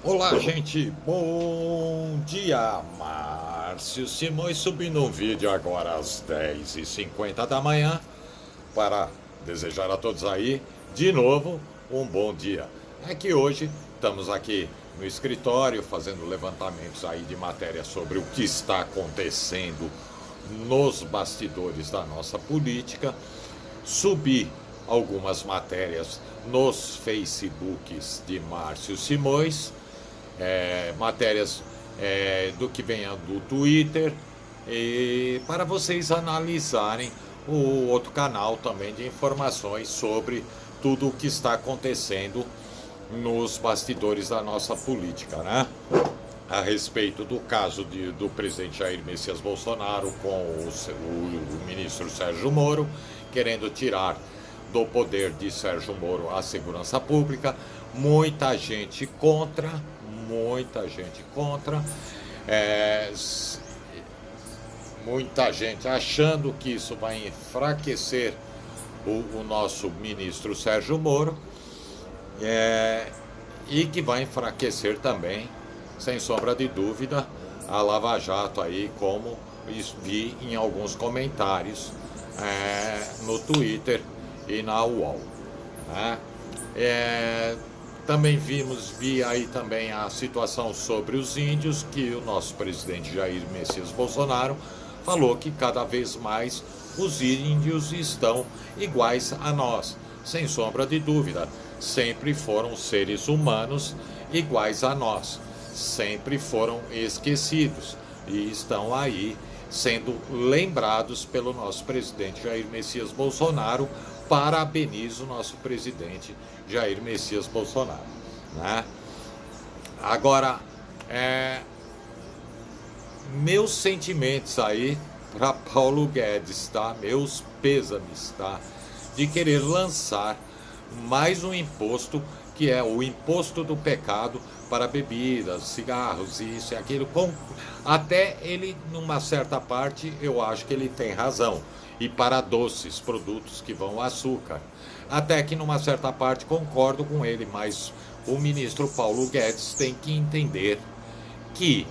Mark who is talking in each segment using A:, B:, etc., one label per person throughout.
A: Olá, gente. Bom dia. Márcio Simões subindo um vídeo agora às 10h50 da manhã para desejar a todos aí, de novo, um bom dia. É que hoje estamos aqui no escritório fazendo levantamentos aí de matéria sobre o que está acontecendo nos bastidores da nossa política. Subi algumas matérias nos Facebooks de Márcio Simões, matérias do que vem do Twitter, e para vocês analisarem o outro canal também de informações sobre tudo o que está acontecendo nos bastidores da nossa política, né? A respeito do caso do presidente Jair Messias Bolsonaro com o ministro Sérgio Moro, querendo tirar do poder de Sérgio Moro a segurança pública. Muita gente contra, muita gente achando que isso vai enfraquecer o nosso ministro Sérgio Moro, e que vai enfraquecer também, sem sombra de dúvida, a Lava Jato aí, como vi em alguns comentários no Twitter e na UOL, né? Também vi aí também a situação sobre os índios, que o nosso presidente Jair Messias Bolsonaro falou que cada vez mais os índios estão iguais a nós. Sem sombra de dúvida, sempre foram seres humanos iguais a nós, sempre foram esquecidos e estão aí sendo lembrados pelo nosso presidente Jair Messias Bolsonaro. Parabenizo o nosso presidente Jair Messias Bolsonaro, né? Agora, meus sentimentos aí para Paulo Guedes, tá? Meus pêsames, tá? De querer lançar mais um imposto, que é o imposto do pecado para bebidas, cigarros, isso e aquilo. Até ele, numa certa parte, eu acho que ele tem razão. E para doces, produtos que vão açúcar. Até que numa certa parte concordo com ele, mas o ministro Paulo Guedes tem que entender que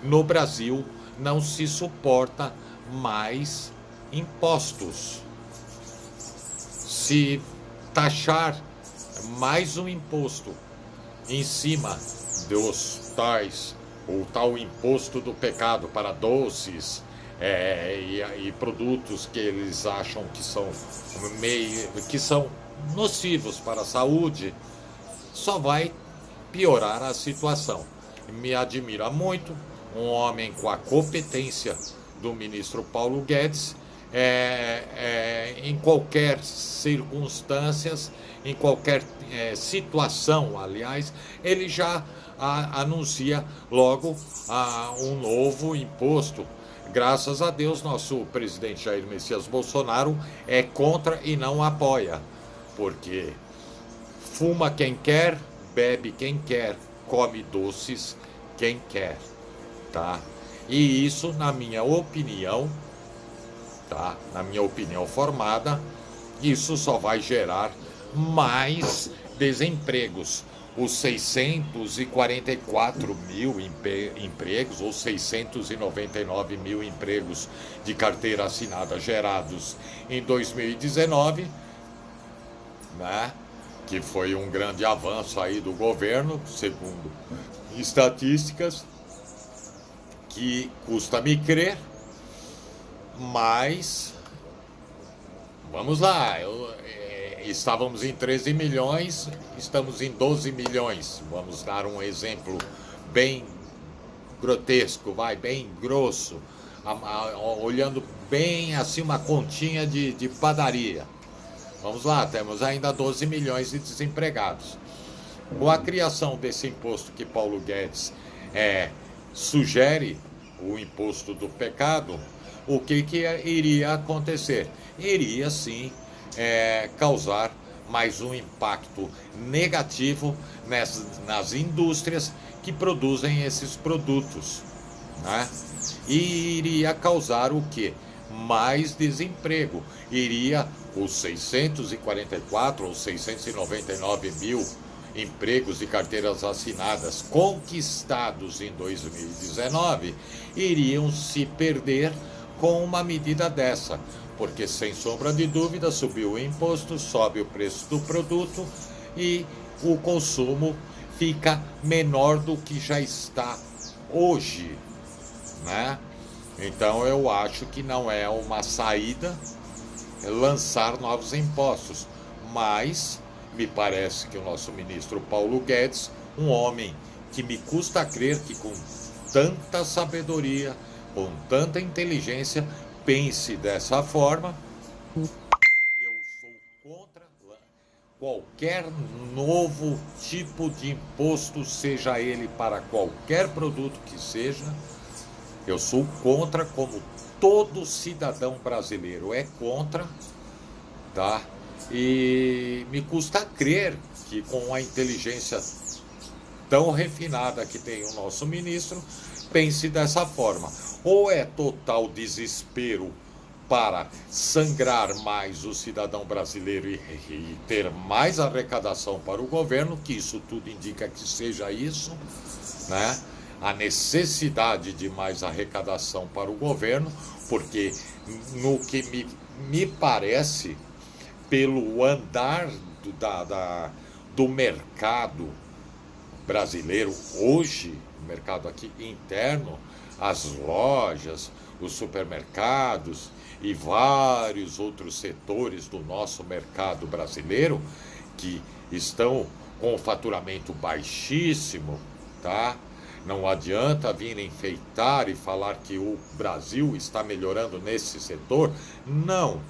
A: no Brasil não se suporta mais impostos. Se taxar mais um imposto em cima dos o tal imposto do pecado para doces, e produtos que eles acham que são nocivos para a saúde, só vai piorar a situação. Me admira muito um homem com a competência do ministro Paulo Guedes, em qualquer circunstâncias, em qualquer situação, aliás, ele já anuncia logo um novo imposto. Graças a Deus, nosso presidente Jair Messias Bolsonaro é contra e não apoia, porque fuma quem quer, bebe quem quer, come doces quem quer, tá? E isso, na minha opinião, tá? Na minha opinião formada, isso só vai gerar mais desempregos. Os 644 mil empregos, ou 699 mil empregos de carteira assinada gerados em 2019, né, que foi um grande avanço aí do governo, segundo estatísticas, que custa me crer, mas vamos lá, estávamos em 13 milhões, estamos em 12 milhões. Vamos dar um exemplo bem grotesco, bem grosso, olhando bem assim uma continha de padaria. Vamos lá, temos ainda 12 milhões de desempregados. Com a criação desse imposto que Paulo Guedes sugere, o imposto do pecado, o que iria acontecer? Iria sim causar mais um impacto negativo nas indústrias que produzem esses produtos, né? E iria causar o quê? Mais desemprego. Iria os 644 ou 699 mil empregos e carteiras assinadas conquistados em 2019 iriam se perder com uma medida dessa, porque sem sombra de dúvida subiu o imposto, sobe o preço do produto e o consumo fica menor do que já está hoje, né? Então eu acho que não é uma saída lançar novos impostos, mas me parece que o nosso ministro Paulo Guedes, um homem que me custa crer que com tanta sabedoria, com tanta inteligência, pense dessa forma. Eu sou contra qualquer novo tipo de imposto, seja ele para qualquer produto que seja. Eu sou contra, como todo cidadão brasileiro é contra, tá? E me custa crer que com a inteligência tão refinada que tem o nosso ministro, pense dessa forma. Ou é total desespero para sangrar mais o cidadão brasileiro e ter mais arrecadação para o governo, que isso tudo indica que seja isso, né? A necessidade de mais arrecadação para o governo, porque no que me parece, pelo andar do mercado brasileiro hoje, o mercado aqui interno, as lojas, os supermercados e vários outros setores do nosso mercado brasileiro que estão com o faturamento baixíssimo, tá? Não adianta vir enfeitar e falar que o Brasil está melhorando nesse setor. Não.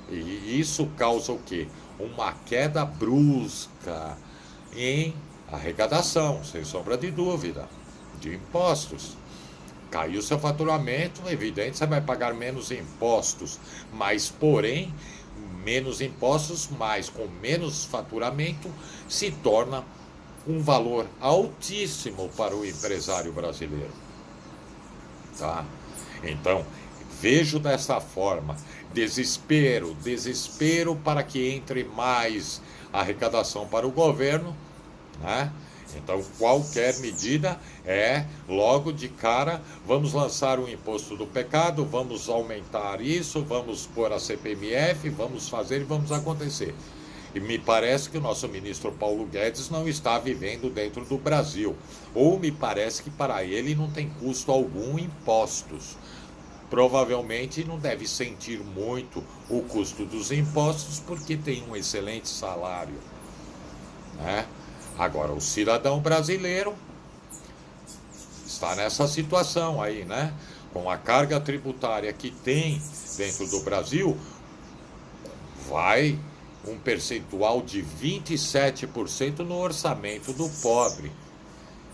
A: E isso causa o quê? Uma queda brusca em arrecadação, sem sombra de dúvida, de impostos. Caiu seu faturamento, evidente, você vai pagar menos impostos, mas, porém, menos impostos, mas com menos faturamento, se torna um valor altíssimo para o empresário brasileiro. Tá? Então, vejo dessa forma, desespero para que entre mais arrecadação para o governo, né? Então, qualquer medida é, logo de cara, vamos lançar o imposto do pecado, vamos aumentar isso, vamos pôr a CPMF, vamos fazer e vamos acontecer. E me parece que o nosso ministro Paulo Guedes não está vivendo dentro do Brasil. Ou me parece que para ele não tem custo algum impostos. Provavelmente não deve sentir muito o custo dos impostos porque tem um excelente salário, né? Agora, o cidadão brasileiro está nessa situação aí, né? Com a carga tributária que tem dentro do Brasil, vai um percentual de 27% no orçamento do pobre,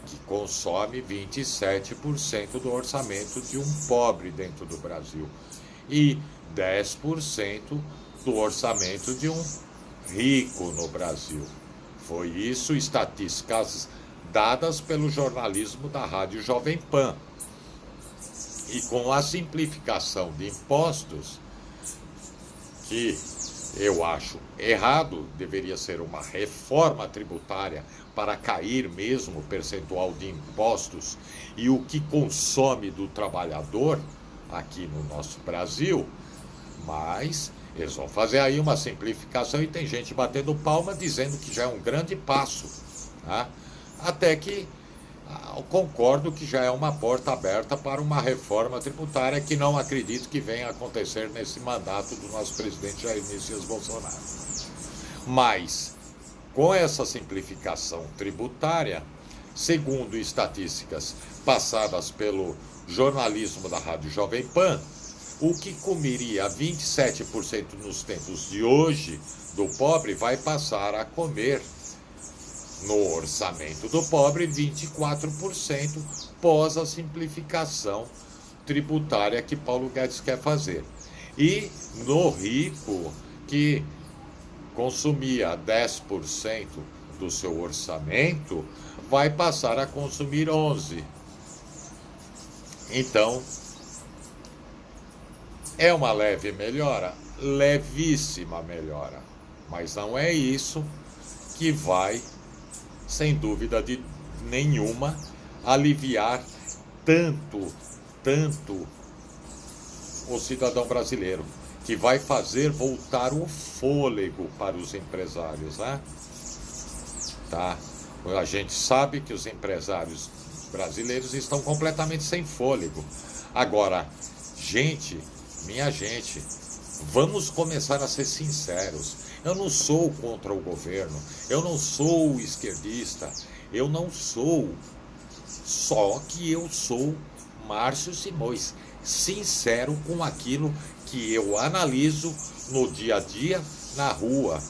A: que consome 27% do orçamento de um pobre dentro do Brasil, e 10% do orçamento de um rico no Brasil. Foi isso, estatísticas dadas pelo jornalismo da Rádio Jovem Pan. E com a simplificação de impostos, que eu acho errado, deveria ser uma reforma tributária para cair mesmo o percentual de impostos e o que consome do trabalhador aqui no nosso Brasil, mas eles vão fazer aí uma simplificação e tem gente batendo palma dizendo que já é um grande passo, tá? Até que concordo que já é uma porta aberta para uma reforma tributária que não acredito que venha a acontecer nesse mandato do nosso presidente Jair Messias Bolsonaro. Mas, com essa simplificação tributária, segundo estatísticas passadas pelo jornalismo da Rádio Jovem Pan, o que comeria 27% nos tempos de hoje do pobre vai passar a comer no orçamento do pobre 24% pós a simplificação tributária que Paulo Guedes quer fazer. E no rico, que consumia 10% do seu orçamento, vai passar a consumir 11%. Então, é uma leve melhora? Levíssima melhora. Mas não é isso que vai sem dúvida nenhuma, aliviar tanto o cidadão brasileiro, que vai fazer voltar o fôlego para os empresários, né? Tá? A gente sabe que os empresários brasileiros estão completamente sem fôlego. Agora, minha gente, vamos começar a ser sinceros. Eu não sou contra o governo, eu não sou esquerdista, eu não sou. Só que eu sou Márcio Simões, sincero com aquilo que eu analiso no dia a dia, na rua,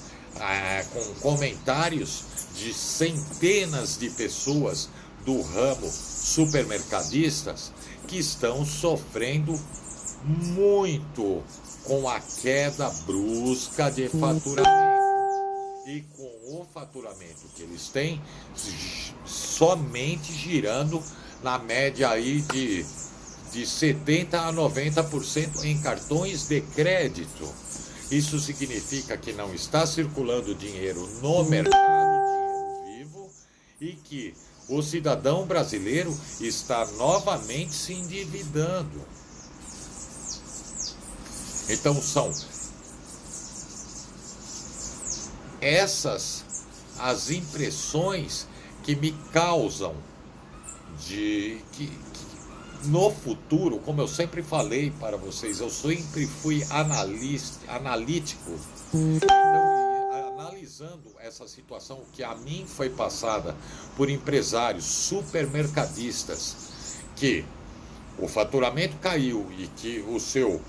A: com comentários de centenas de pessoas do ramo supermercadistas que estão sofrendo muito com a queda brusca de faturamento. E com o faturamento que eles têm, somente girando na média aí de 70% a 90% em cartões de crédito. Isso significa que não está circulando dinheiro no mercado, dinheiro vivo, e que o cidadão brasileiro está novamente se endividando. Então são essas as impressões que me causam de que no futuro, como eu sempre falei para vocês, eu sempre fui analítico. Então, analisando essa situação que a mim foi passada por empresários supermercadistas, que o faturamento caiu e que o seu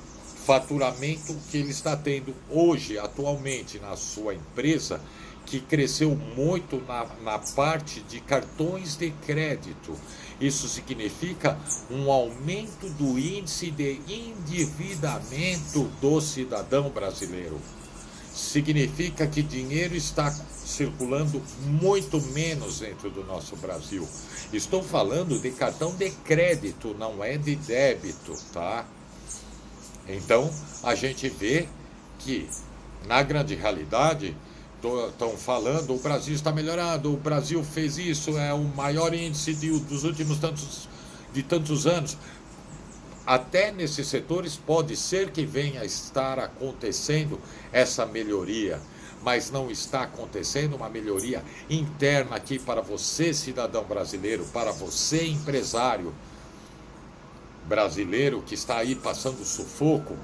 A: faturamento que ele está tendo hoje, atualmente, na sua empresa, que cresceu muito na parte de cartões de crédito. Isso significa um aumento do índice de endividamento do cidadão brasileiro. Significa que dinheiro está circulando muito menos dentro do nosso Brasil. Estou falando de cartão de crédito, não é de débito, tá? Então, a gente vê que, na grande realidade, estão falando, o Brasil está melhorando, o Brasil fez isso, é o maior índice dos últimos tantos anos. Até nesses setores pode ser que venha a estar acontecendo essa melhoria, mas não está acontecendo uma melhoria interna aqui para você, cidadão brasileiro, para você, empresário brasileiro que está aí passando sufoco,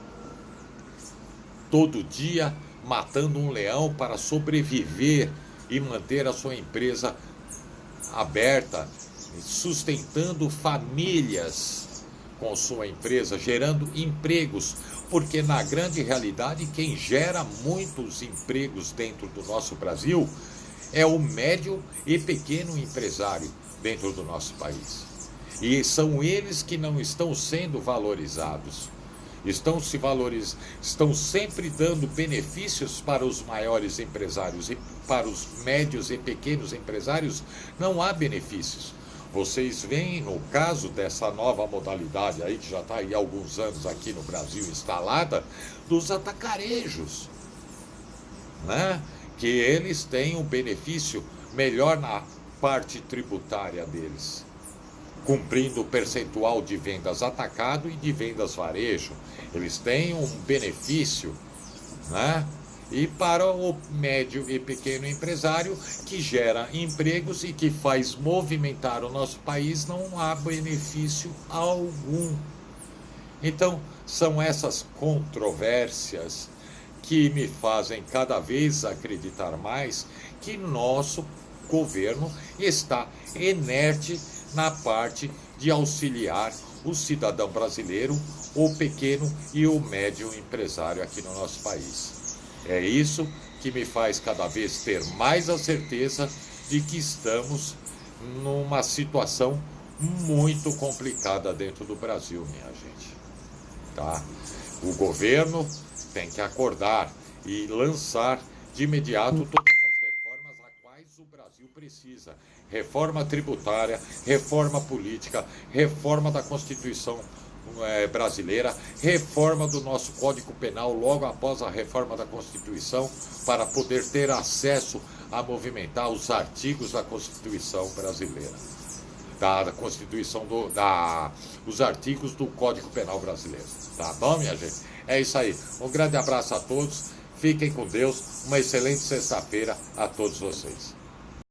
A: todo dia matando um leão para sobreviver e manter a sua empresa aberta, sustentando famílias com sua empresa, gerando empregos, porque na grande realidade quem gera muitos empregos dentro do nosso Brasil é o médio e pequeno empresário dentro do nosso país. E são eles que não estão sendo valorizados. Estão sempre dando benefícios para os maiores empresários, e para os médios e pequenos empresários não há benefícios. Vocês veem no caso dessa nova modalidade aí, que já está aí há alguns anos aqui no Brasil instalada, dos atacarejos, né? Que eles têm um benefício melhor na parte tributária deles, cumprindo o percentual de vendas atacado e de vendas varejo. Eles têm um benefício, né? E para o médio e pequeno empresário, que gera empregos e que faz movimentar o nosso país, não há benefício algum. Então, são essas controvérsias que me fazem cada vez acreditar mais que nosso governo está inerte na parte de auxiliar o cidadão brasileiro, o pequeno e o médio empresário aqui no nosso país. É isso que me faz cada vez ter mais a certeza de que estamos numa situação muito complicada dentro do Brasil, minha gente. Tá? O governo tem que acordar e lançar de imediato todas as reformas a quais o Brasil precisa. Reforma tributária, reforma política, reforma da Constituição brasileira, reforma do nosso Código Penal logo após a reforma da Constituição, para poder ter acesso a movimentar os artigos da Constituição brasileira. Da Constituição, os artigos do Código Penal brasileiro. Tá bom, minha gente? É isso aí. Um grande abraço a todos. Fiquem com Deus. Uma excelente sexta-feira a todos vocês.